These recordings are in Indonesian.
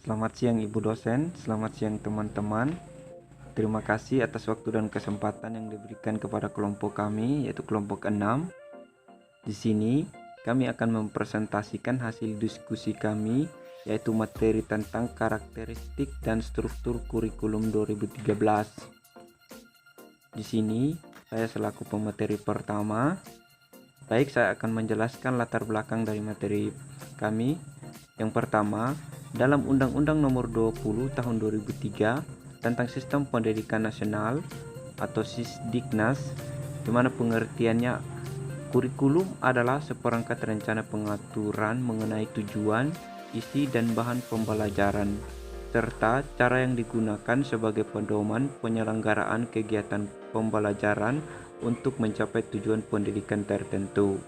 Selamat siang Ibu dosen, selamat siang teman-teman. Terima kasih atas waktu dan kesempatan yang diberikan kepada kelompok kami, yaitu kelompok 6. Di sini kami akan mempresentasikan hasil diskusi kami, yaitu materi tentang karakteristik dan struktur kurikulum 2013. Di sini saya selaku pemateri pertama. Baik, saya akan menjelaskan latar belakang dari materi kami. Yang pertama, dalam Undang-Undang Nomor 20 Tahun 2003 tentang Sistem Pendidikan Nasional atau Sisdiknas, di mana pengertiannya kurikulum adalah seperangkat rencana pengaturan mengenai tujuan, isi dan bahan pembelajaran, serta cara yang digunakan sebagai pedoman penyelenggaraan kegiatan pembelajaran untuk mencapai tujuan pendidikan tertentu.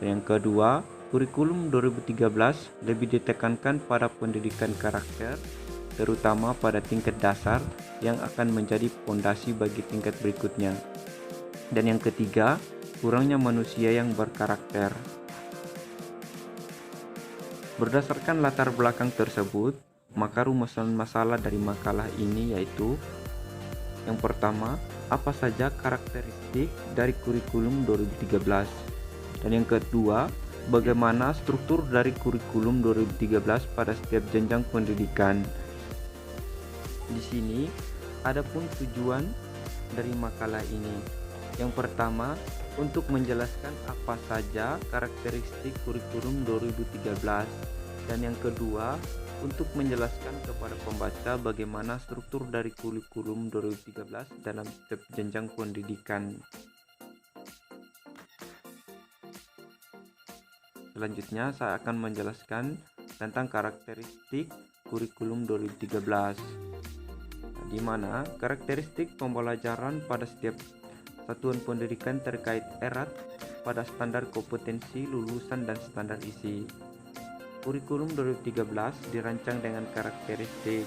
Dan yang kedua, kurikulum 2013 lebih ditekankan pada pendidikan karakter, terutama pada tingkat dasar yang akan menjadi fondasi bagi tingkat berikutnya. Dan yang ketiga, kurangnya manusia yang berkarakter. Berdasarkan latar belakang tersebut, maka rumusan masalah dari makalah ini yaitu: yang pertama, apa saja karakteristik dari kurikulum 2013? Dan yang kedua, bagaimana struktur dari kurikulum 2013 pada setiap jenjang pendidikan? Di sini ada pun tujuan dari makalah ini. Yang pertama, untuk menjelaskan apa saja karakteristik kurikulum 2013. Dan yang kedua, untuk menjelaskan kepada pembaca bagaimana struktur dari kurikulum 2013 dalam setiap jenjang pendidikan. Selanjutnya, saya akan menjelaskan tentang karakteristik kurikulum 2013, di mana karakteristik pembelajaran pada setiap satuan pendidikan terkait erat pada standar kompetensi lulusan dan standar isi. Kurikulum 2013 dirancang dengan karakteristik.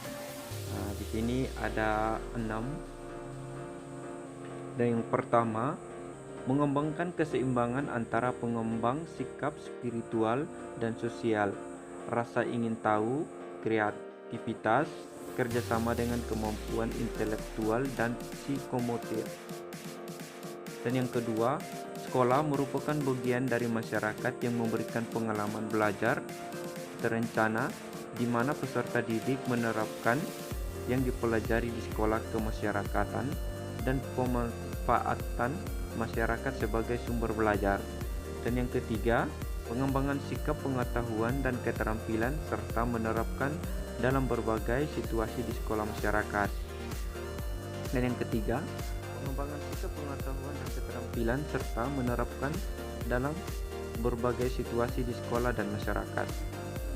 Di sini ada 6. Dan yang pertama, mengembangkan keseimbangan antara pengembang sikap spiritual dan sosial, rasa ingin tahu, kreativitas, kerjasama dengan kemampuan intelektual dan psikomotor. Dan yang kedua, sekolah merupakan bagian dari masyarakat yang memberikan pengalaman belajar terencana, di mana peserta didik menerapkan yang dipelajari di sekolah kemasyarakatan dan pemanfaatan masyarakat sebagai sumber belajar. Dan yang ketiga, pengembangan sikap pengetahuan dan keterampilan serta menerapkan dalam berbagai situasi di sekolah masyarakat. Dan yang ketiga, pengembangan sikap pengetahuan dan keterampilan serta menerapkan dalam berbagai situasi di sekolah dan masyarakat.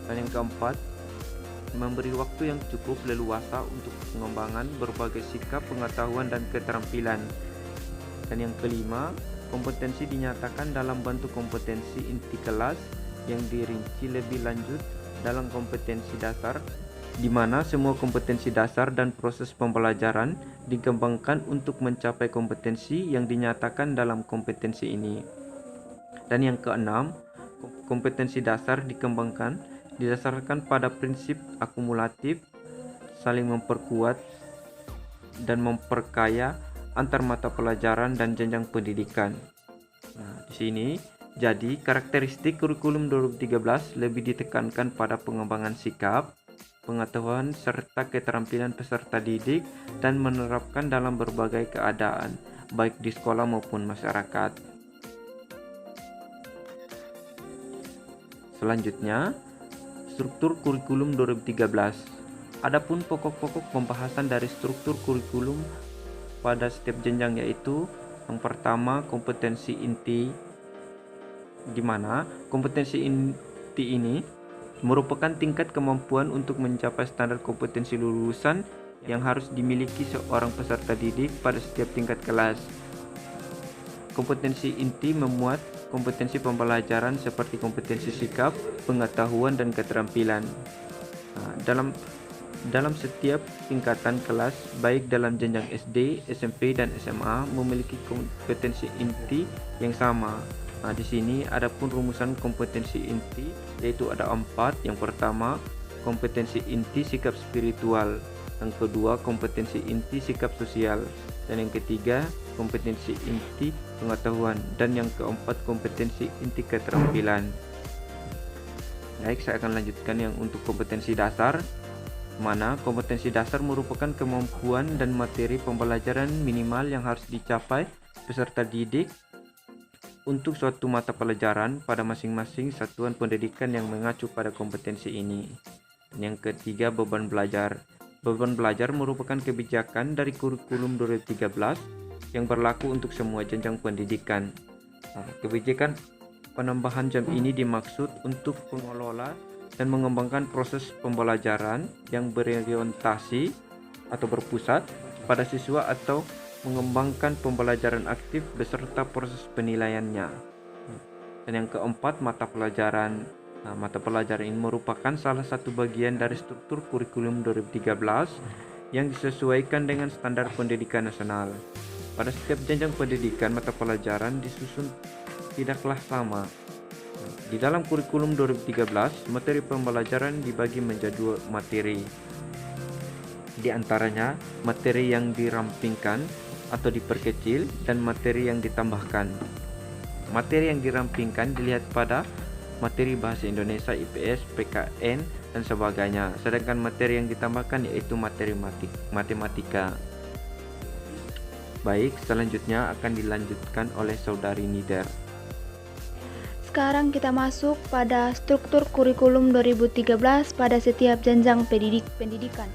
Dan yang keempat, memberi waktu yang cukup leluasa untuk pengembangan berbagai sikap pengetahuan dan keterampilan. Dan yang kelima, kompetensi dinyatakan dalam bentuk kompetensi inti kelas yang dirinci lebih lanjut dalam kompetensi dasar, di mana semua kompetensi dasar dan proses pembelajaran dikembangkan untuk mencapai kompetensi yang dinyatakan dalam kompetensi ini. Dan yang keenam, kompetensi dasar dikembangkan didasarkan pada prinsip akumulatif, saling memperkuat dan memperkaya antar mata pelajaran dan jenjang pendidikan. Di sini, jadi karakteristik kurikulum 2013 lebih ditekankan pada pengembangan sikap, pengetahuan serta keterampilan peserta didik dan menerapkan dalam berbagai keadaan, baik di sekolah maupun masyarakat. Selanjutnya, struktur kurikulum 2013. Adapun pokok-pokok pembahasan dari struktur kurikulum pada setiap jenjang yaitu: yang pertama, kompetensi inti, di mana kompetensi inti ini merupakan tingkat kemampuan untuk mencapai standar kompetensi lulusan yang harus dimiliki seorang peserta didik pada setiap tingkat kelas. Kompetensi inti memuat kompetensi pembelajaran seperti kompetensi sikap, pengetahuan, dan keterampilan. Dalam setiap tingkatan kelas, baik dalam jenjang SD, SMP, dan SMA, memiliki kompetensi inti yang sama. Di sini ada pun rumusan kompetensi inti, yaitu ada 4. Yang pertama, kompetensi inti sikap spiritual. Yang kedua, kompetensi inti sikap sosial. Dan yang ketiga, kompetensi inti pengetahuan. Dan yang keempat, kompetensi inti keterampilan. Baik, saya akan lanjutkan yang untuk kompetensi dasar, mana kompetensi dasar merupakan kemampuan dan materi pembelajaran minimal yang harus dicapai peserta didik untuk suatu mata pelajaran pada masing-masing satuan pendidikan yang mengacu pada kompetensi ini. Dan yang ketiga, beban belajar. Beban belajar merupakan kebijakan dari kurikulum 2013 yang berlaku untuk semua jenjang pendidikan. Kebijakan penambahan jam ini dimaksud untuk mengelola dan mengembangkan proses pembelajaran yang berorientasi atau berpusat pada siswa atau mengembangkan pembelajaran aktif beserta proses penilaiannya. Dan yang keempat, mata pelajaran. Mata pelajaran ini merupakan salah satu bagian dari struktur kurikulum 2013 yang disesuaikan dengan standar pendidikan nasional. Pada setiap jenjang pendidikan, mata pelajaran disusun tidaklah sama. Di dalam kurikulum 2013, materi pembelajaran dibagi menjadi 2 materi. Di antaranya, materi yang dirampingkan atau diperkecil dan materi yang ditambahkan. Materi yang dirampingkan dilihat pada materi bahasa Indonesia, IPS, PKN, dan sebagainya. Sedangkan materi yang ditambahkan yaitu materi matematika. Baik, selanjutnya akan dilanjutkan oleh Saudari Nider. Sekarang kita masuk pada struktur kurikulum 2013 pada setiap jenjang pendidikan.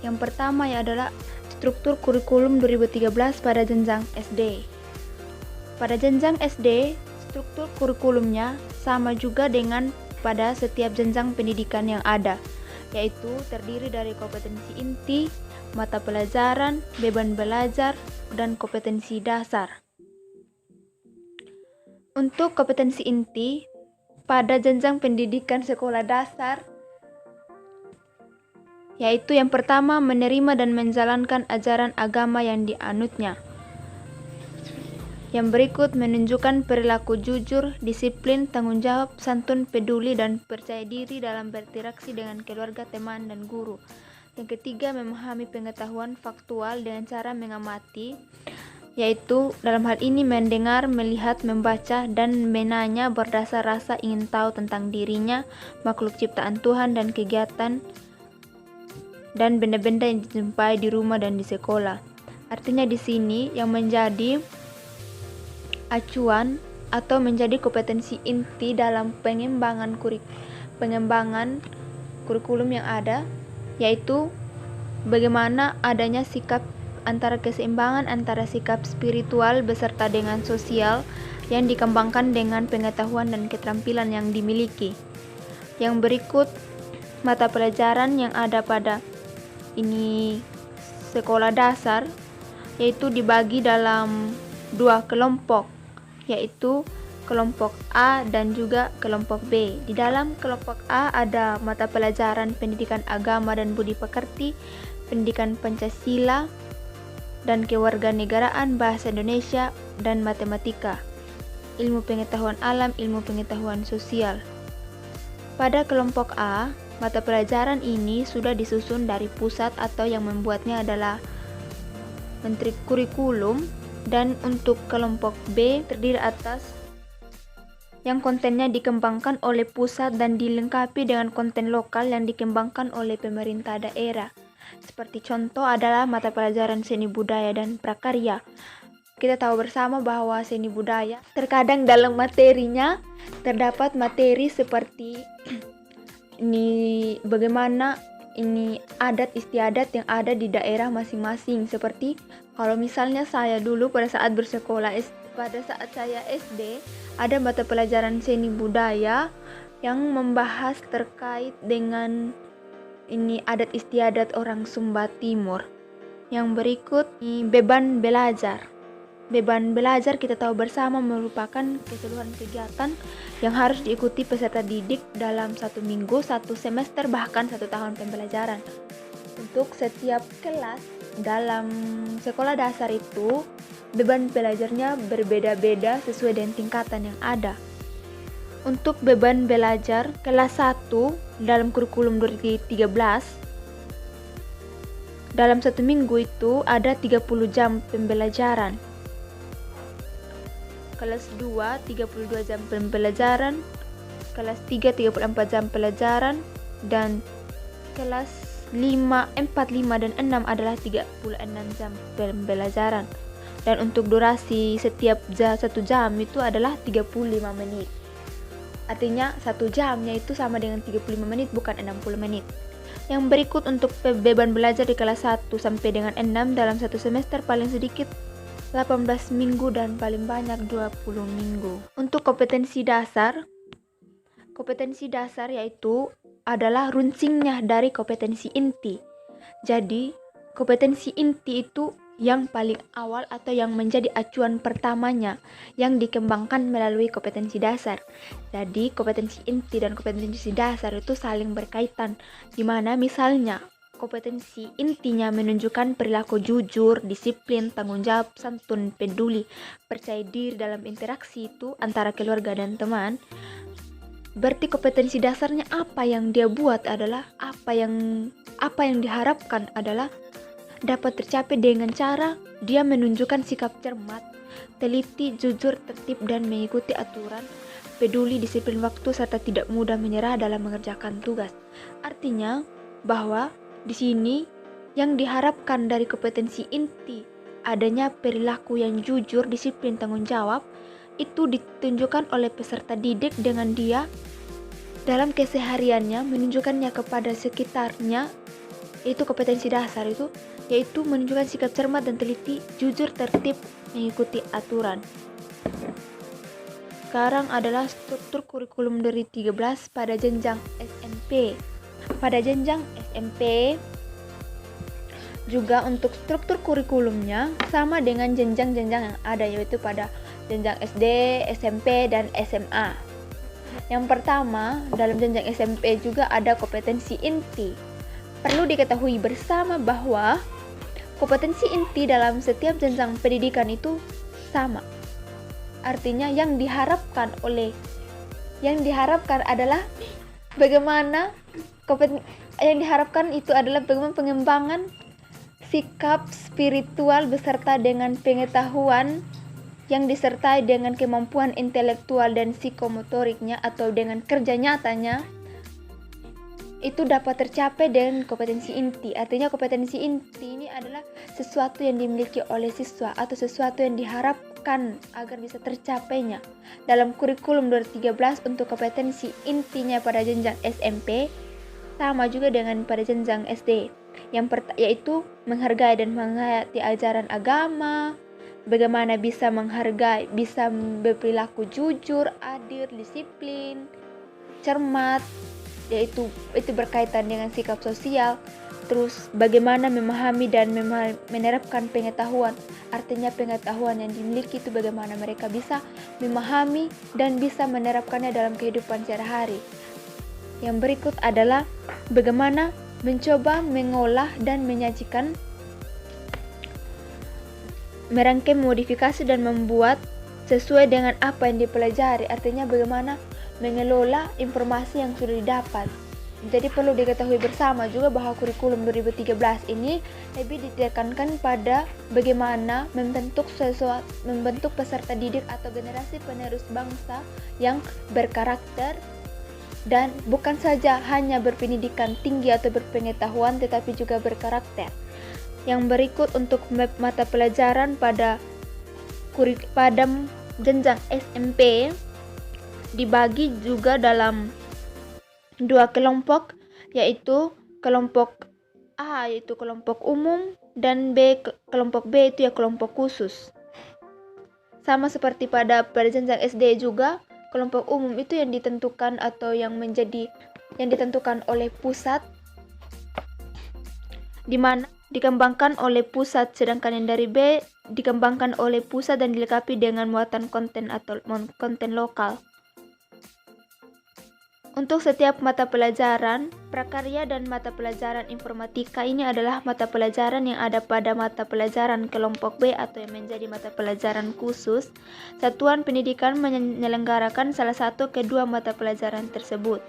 Yang pertama adalah struktur kurikulum 2013 pada jenjang SD. Pada jenjang SD, struktur kurikulumnya sama juga dengan pada setiap jenjang pendidikan yang ada, yaitu terdiri dari kompetensi inti, mata pelajaran, beban belajar, dan kompetensi dasar. Untuk kompetensi inti, pada jenjang pendidikan sekolah dasar, yaitu yang pertama menerima dan menjalankan ajaran agama yang dianutnya. Yang berikut menunjukkan perilaku jujur, disiplin, tanggung jawab, santun, peduli, dan percaya diri dalam berinteraksi dengan keluarga, teman, dan guru. Yang ketiga, memahami pengetahuan faktual dengan cara mengamati, yaitu dalam hal ini mendengar, melihat, membaca, dan menanya berdasar rasa ingin tahu tentang dirinya, makhluk ciptaan Tuhan, dan kegiatan dan benda-benda yang dijumpai di rumah dan di sekolah. Artinya di sini yang menjadi acuan atau menjadi kompetensi inti dalam pengembangan kurikulum yang ada, yaitu bagaimana adanya keseimbangan antara sikap spiritual beserta dengan sosial yang dikembangkan dengan pengetahuan dan keterampilan yang dimiliki. Yang berikut mata pelajaran yang ada pada ini sekolah dasar, yaitu dibagi dalam 2 kelompok, yaitu kelompok A dan juga kelompok B. Di dalam kelompok A ada mata pelajaran pendidikan agama dan budi pekerti, pendidikan Pancasila dan kewarganegaraan, bahasa Indonesia, dan matematika, ilmu pengetahuan alam, ilmu pengetahuan sosial. Pada kelompok A, mata pelajaran ini sudah disusun dari pusat atau yang membuatnya adalah Menteri Kurikulum, dan untuk kelompok B terdiri atas yang kontennya dikembangkan oleh pusat dan dilengkapi dengan konten lokal yang dikembangkan oleh pemerintah daerah. Seperti contoh adalah mata pelajaran seni budaya dan prakarya. Kita tahu bersama bahwa seni budaya terkadang dalam materinya terdapat materi seperti ini bagaimana ini adat istiadat yang ada di daerah masing-masing. Seperti kalau misalnya saya dulu pada saat saya SD ada mata pelajaran seni budaya yang membahas terkait dengan ini adat istiadat orang Sumba Timur. Yang berikut beban belajar. Beban belajar kita tahu bersama merupakan keseluruhan kegiatan yang harus diikuti peserta didik dalam 1 minggu, 1 semester, bahkan 1 tahun pembelajaran. Untuk setiap kelas dalam sekolah dasar itu, beban belajarnya berbeda-beda sesuai dengan tingkatan yang ada. Untuk beban belajar kelas 1 dalam kurikulum 2013, dalam 1 minggu itu ada 30 jam pembelajaran. Kelas 2 32 jam pembelajaran, kelas 3 34 jam pelajaran, dan kelas 4, 5, dan 6 adalah 36 jam pembelajaran. Dan untuk durasi setiap 1 jam itu adalah 35 menit. Artinya 1 jamnya itu sama dengan 35 menit, bukan 60 menit. Yang berikut untuk beban belajar di kelas 1 sampai dengan 6 dalam 1 semester paling sedikit 18 minggu dan paling banyak 20 minggu. Untuk kompetensi dasar yaitu adalah runsingnya dari kompetensi inti. Jadi, kompetensi inti itu yang paling awal atau yang menjadi acuan pertamanya yang dikembangkan melalui kompetensi dasar. Jadi, kompetensi inti dan kompetensi dasar itu saling berkaitan, di mana misalnya kompetensi intinya menunjukkan perilaku jujur, disiplin, tanggung jawab, santun, peduli, percaya diri dalam interaksi itu antara keluarga dan teman. Berarti kompetensi dasarnya apa yang dia buat adalah apa yang diharapkan adalah dapat tercapai dengan cara dia menunjukkan sikap cermat, teliti, jujur, tertib, dan mengikuti aturan, peduli, disiplin waktu, serta tidak mudah menyerah dalam mengerjakan tugas. Artinya bahwa di sini yang diharapkan dari kompetensi inti adanya perilaku yang jujur, disiplin, tanggung jawab itu ditunjukkan oleh peserta didik dengan dia dalam kesehariannya menunjukkannya kepada sekitarnya. Itu kompetensi dasar itu yaitu menunjukkan sikap cermat dan teliti, jujur, tertib, mengikuti aturan. Sekarang adalah struktur kurikulum dari 13 pada jenjang SMP. Pada jenjang SMP juga untuk struktur kurikulumnya sama dengan jenjang-jenjang yang ada, yaitu pada jenjang SD, SMP, dan SMA. Yang pertama, dalam jenjang SMP juga ada kompetensi inti. Perlu diketahui bersama bahwa kompetensi inti dalam setiap jenjang pendidikan itu sama. Artinya yang diharapkan adalah bagaimana pengembangan sikap spiritual beserta dengan pengetahuan yang disertai dengan kemampuan intelektual dan psikomotoriknya atau dengan kerja nyatanya itu dapat tercapai dengan kompetensi inti. Artinya kompetensi inti ini adalah sesuatu yang dimiliki oleh siswa atau sesuatu yang diharapkan agar bisa tercapainya. Dalam kurikulum 2013 untuk kompetensi intinya pada jenjang SMP sama juga dengan pada jenjang SD. Yaitu menghargai dan menghayati ajaran agama, bagaimana bisa menghargai, bisa berperilaku jujur, adil, disiplin, cermat, yaitu itu berkaitan dengan sikap sosial. Terus bagaimana memahami dan menerapkan pengetahuan, artinya pengetahuan yang dimiliki itu bagaimana mereka bisa memahami dan bisa menerapkannya dalam kehidupan sehari-hari. Yang berikut adalah bagaimana mencoba mengolah dan menyajikan, merangkai, modifikasi, dan membuat sesuai dengan apa yang dipelajari. Artinya bagaimana mengelola informasi yang sudah didapat. Jadi perlu diketahui bersama juga bahwa kurikulum 2013 ini lebih ditekankan pada bagaimana membentuk peserta didik atau generasi penerus bangsa yang berkarakter dan bukan saja hanya berpendidikan tinggi atau berpengetahuan tetapi juga berkarakter. Yang berikut untuk mata pelajaran pada jenjang SMP dibagi juga dalam 2 kelompok, yaitu kelompok A yaitu kelompok umum dan kelompok B itu ya kelompok khusus. Sama seperti pada jenjang SD juga, kelompok umum itu yang ditentukan atau yang ditentukan oleh pusat, di mana dikembangkan oleh pusat, sedangkan yang dari B dikembangkan oleh pusat dan dilengkapi dengan muatan konten atau konten lokal. Untuk setiap mata pelajaran, prakarya dan mata pelajaran informatika ini adalah mata pelajaran yang ada pada mata pelajaran kelompok B atau yang menjadi mata pelajaran khusus. Satuan pendidikan menyelenggarakan salah satu kedua mata pelajaran tersebut.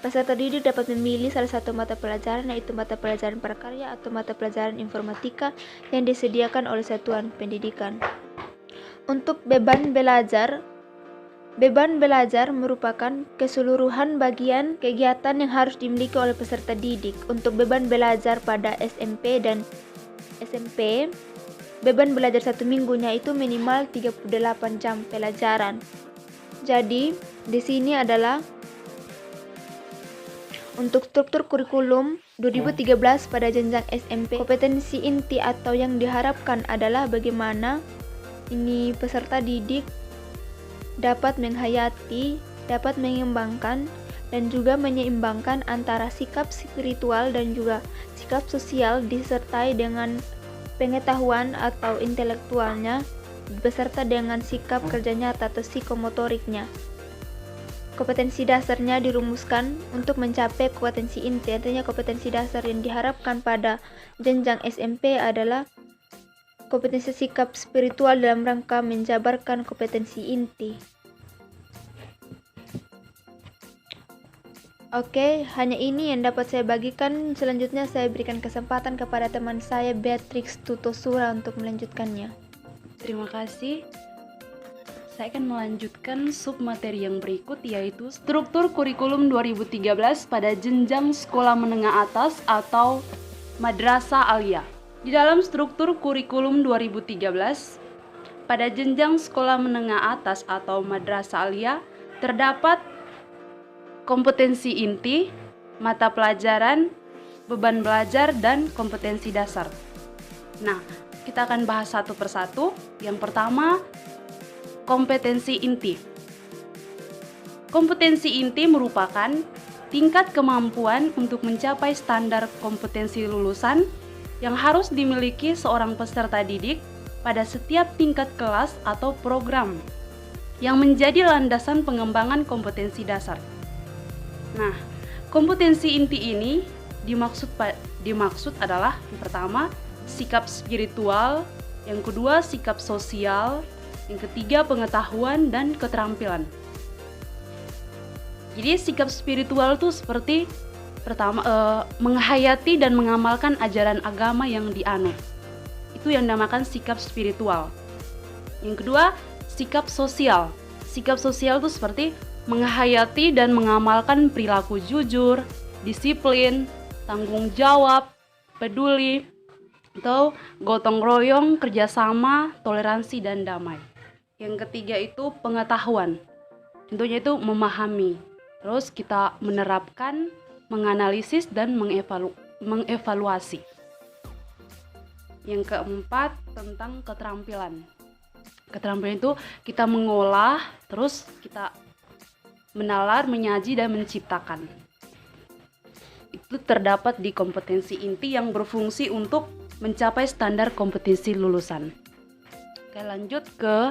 Peserta didik dapat memilih salah satu mata pelajaran, yaitu mata pelajaran prakarya atau mata pelajaran informatika yang disediakan oleh satuan pendidikan. Untuk beban belajar merupakan keseluruhan bagian kegiatan yang harus dimiliki oleh peserta didik. Untuk beban belajar pada SMP dan SMP, beban belajar 1 minggunya itu minimal 38 jam pelajaran. Jadi, di sini adalah untuk struktur kurikulum 2013 pada jenjang SMP, kompetensi inti atau yang diharapkan adalah bagaimana ini peserta didik dapat menghayati, dapat mengembangkan, dan juga menyeimbangkan antara sikap spiritual dan juga sikap sosial disertai dengan pengetahuan atau intelektualnya beserta dengan sikap kerja nyata atau psikomotoriknya. Kompetensi dasarnya dirumuskan untuk mencapai kompetensi inti. Artinya kompetensi dasar yang diharapkan pada jenjang SMP adalah kompetensi sikap spiritual dalam rangka menjabarkan kompetensi inti. Oke, hanya ini yang dapat saya bagikan. Selanjutnya saya berikan kesempatan kepada teman saya Beatrix Tutosura untuk melanjutkannya. Terima kasih. Saya akan melanjutkan submateri yang berikut, yaitu struktur kurikulum 2013 pada jenjang sekolah menengah atas atau Madrasah Aliyah. Di dalam struktur kurikulum 2013 pada jenjang sekolah menengah atas atau Madrasah Aliyah terdapat kompetensi inti, mata pelajaran, beban belajar, dan kompetensi dasar. Nah, kita akan bahas satu persatu. Yang pertama, kompetensi inti. Kompetensi inti merupakan tingkat kemampuan untuk mencapai standar kompetensi lulusan yang harus dimiliki seorang peserta didik pada setiap tingkat kelas atau program yang menjadi landasan pengembangan kompetensi dasar. Nah, kompetensi inti ini dimaksud adalah yang pertama, sikap spiritual, yang kedua, sikap sosial, yang ketiga, pengetahuan dan keterampilan. Jadi sikap spiritual itu seperti pertama, menghayati dan mengamalkan ajaran agama yang dianut. Itu yang dinamakan sikap spiritual. Yang kedua, sikap sosial. Sikap sosial itu seperti menghayati dan mengamalkan perilaku jujur, disiplin, tanggung jawab, peduli, atau gotong royong, kerjasama, toleransi, dan damai. Yang ketiga itu pengetahuan. Tentunya itu memahami. Terus kita menerapkan, menganalisis, dan mengevaluasi. Yang keempat tentang keterampilan. Keterampilan itu kita mengolah, terus kita menalar, menyaji, dan menciptakan. Itu terdapat di kompetensi inti yang berfungsi untuk mencapai standar kompetensi lulusan. Oke, lanjut ke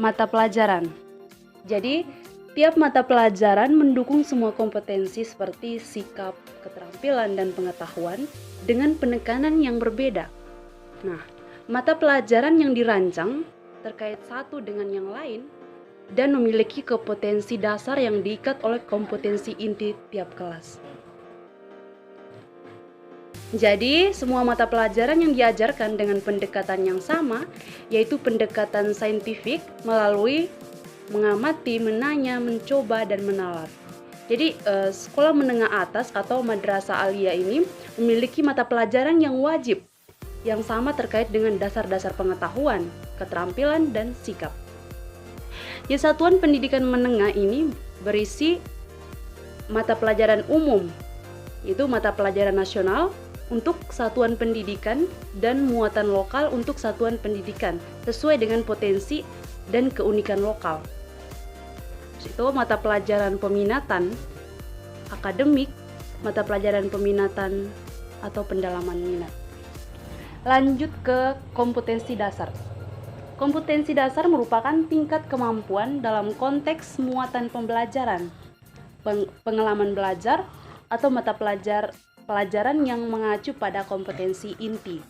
mata pelajaran. Jadi, tiap mata pelajaran mendukung semua kompetensi seperti sikap, keterampilan, dan pengetahuan dengan penekanan yang berbeda. Nah, mata pelajaran yang dirancang terkait satu dengan yang lain dan memiliki kompetensi dasar yang diikat oleh kompetensi inti tiap kelas. Jadi, semua mata pelajaran yang diajarkan dengan pendekatan yang sama, yaitu pendekatan saintifik melalui mengamati, menanya, mencoba, dan menalar. Jadi, sekolah menengah atas atau Madrasah Aliyah ini memiliki mata pelajaran yang wajib, yang sama terkait dengan dasar-dasar pengetahuan, keterampilan, dan sikap. Di satuan pendidikan menengah ini berisi mata pelajaran umum, yaitu mata pelajaran nasional untuk satuan pendidikan dan muatan lokal untuk satuan pendidikan sesuai dengan potensi dan keunikan lokal. Itu mata pelajaran peminatan akademik, mata pelajaran peminatan atau pendalaman minat. Lanjut ke kompetensi dasar. Kompetensi dasar merupakan tingkat kemampuan dalam konteks muatan pembelajaran, pengalaman belajar, atau mata pelajaran yang mengacu pada kompetensi inti.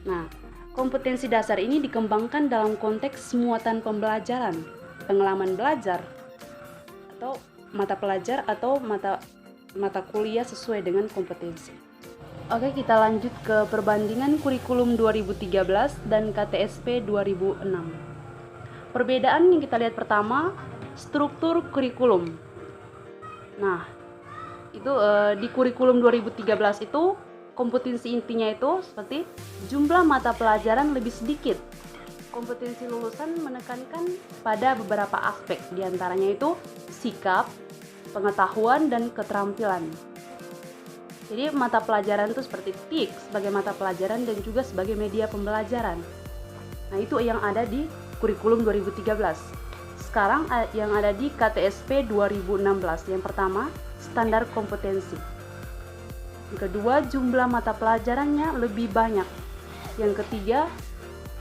Nah, kompetensi dasar ini dikembangkan dalam konteks muatan pembelajaran, pengalaman belajar, atau mata pelajar atau mata kuliah sesuai dengan kompetensi. Oke, kita lanjut ke perbandingan kurikulum 2013 dan KTSP 2006. Perbedaan yang kita lihat pertama, struktur kurikulum. Nah, itu di kurikulum 2013 itu kompetensi intinya itu seperti jumlah mata pelajaran lebih sedikit. Kompetensi lulusan menekankan pada beberapa aspek, diantaranya itu sikap, pengetahuan, dan keterampilan. Jadi mata pelajaran itu seperti TIK sebagai mata pelajaran dan juga sebagai media pembelajaran. Nah, itu yang ada di kurikulum 2013. Sekarang yang ada di KTSP 2016. Yang pertama, standar kompetensi. Yang kedua, jumlah mata pelajarannya lebih banyak. Yang ketiga,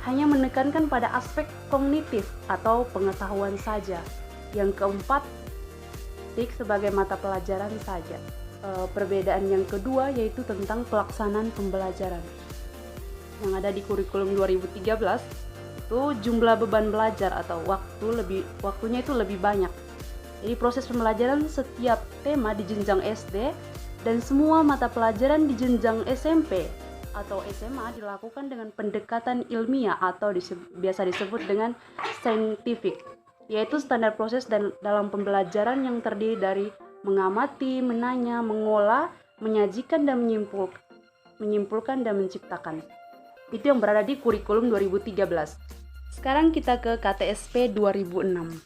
hanya menekankan pada aspek kognitif atau pengetahuan saja. Yang keempat, TIK sebagai mata pelajaran saja. Perbedaan yang kedua yaitu tentang pelaksanaan pembelajaran. Yang ada di kurikulum 2013 itu jumlah beban belajar atau waktunya itu lebih banyak. Jadi proses pembelajaran setiap tema di jenjang SD dan semua mata pelajaran di jenjang SMP atau SMA dilakukan dengan pendekatan ilmiah atau biasa disebut dengan scientific, yaitu standar proses dalam pembelajaran yang terdiri dari mengamati, menanya, mengolah, menyajikan, dan menyimpulkan dan menciptakan. Itu yang berada di kurikulum 2013. Sekarang kita ke KTSP 2006.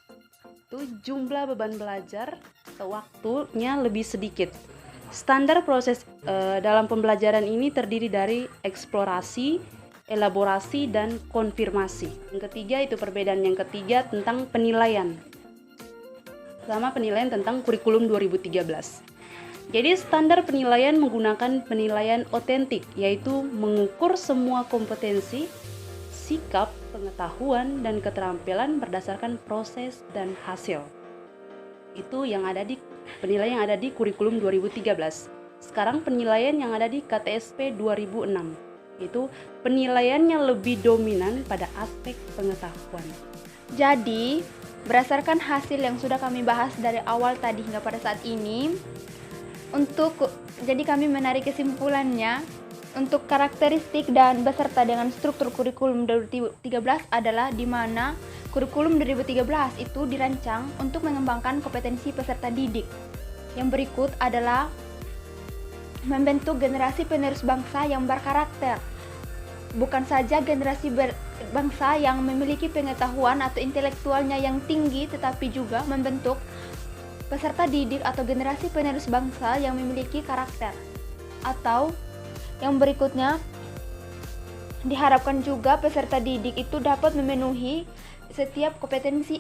Itu jumlah beban belajar atau waktunya lebih sedikit. Standar proses dalam pembelajaran ini terdiri dari eksplorasi, elaborasi, dan konfirmasi. Yang ketiga itu perbedaan yang ketiga tentang penilaian. Sama penilaian tentang kurikulum 2013. Jadi standar penilaian menggunakan penilaian otentik, yaitu mengukur semua kompetensi, sikap, pengetahuan, dan keterampilan berdasarkan proses dan hasil. Itu yang ada di penilaian yang ada di kurikulum 2013. Sekarang penilaian yang ada di KTSP 2006, yaitu penilaiannya lebih dominan pada aspek pengetahuan. Jadi, berdasarkan hasil yang sudah kami bahas dari awal tadi hingga pada saat ini, jadi kami menarik kesimpulannya untuk karakteristik dan beserta dengan struktur kurikulum 2013 adalah di mana kurikulum 2013 itu dirancang untuk mengembangkan kompetensi peserta didik. Yang berikut adalah membentuk generasi penerus bangsa yang berkarakter. Bukan saja generasi bangsa yang memiliki pengetahuan atau intelektualnya yang tinggi, tetapi juga membentuk peserta didik atau generasi penerus bangsa yang memiliki karakter. Atau yang berikutnya, diharapkan juga peserta didik itu dapat memenuhi setiap kompetensi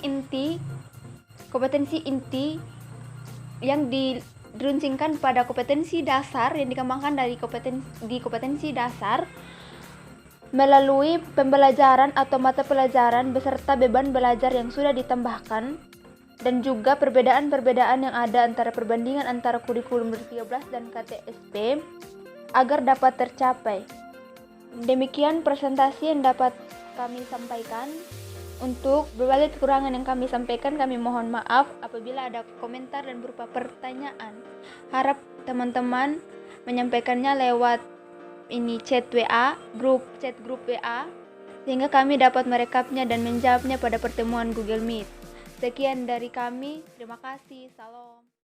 inti yang diruncingkan pada kompetensi dasar yang dikembangkan dari kompetensi dasar melalui pembelajaran atau mata pelajaran beserta beban belajar yang sudah ditambahkan, dan juga perbedaan-perbedaan yang ada antara perbandingan antara kurikulum 2013 dan KTSP agar dapat tercapai. Demikian presentasi yang dapat kami sampaikan. Untuk berbagai kekurangan yang kami sampaikan, kami mohon maaf apabila ada komentar dan berupa pertanyaan. Harap teman-teman menyampaikannya lewat chat WA, chat grup WA, sehingga kami dapat merekapnya dan menjawabnya pada pertemuan Google Meet. Sekian dari kami, terima kasih, salam.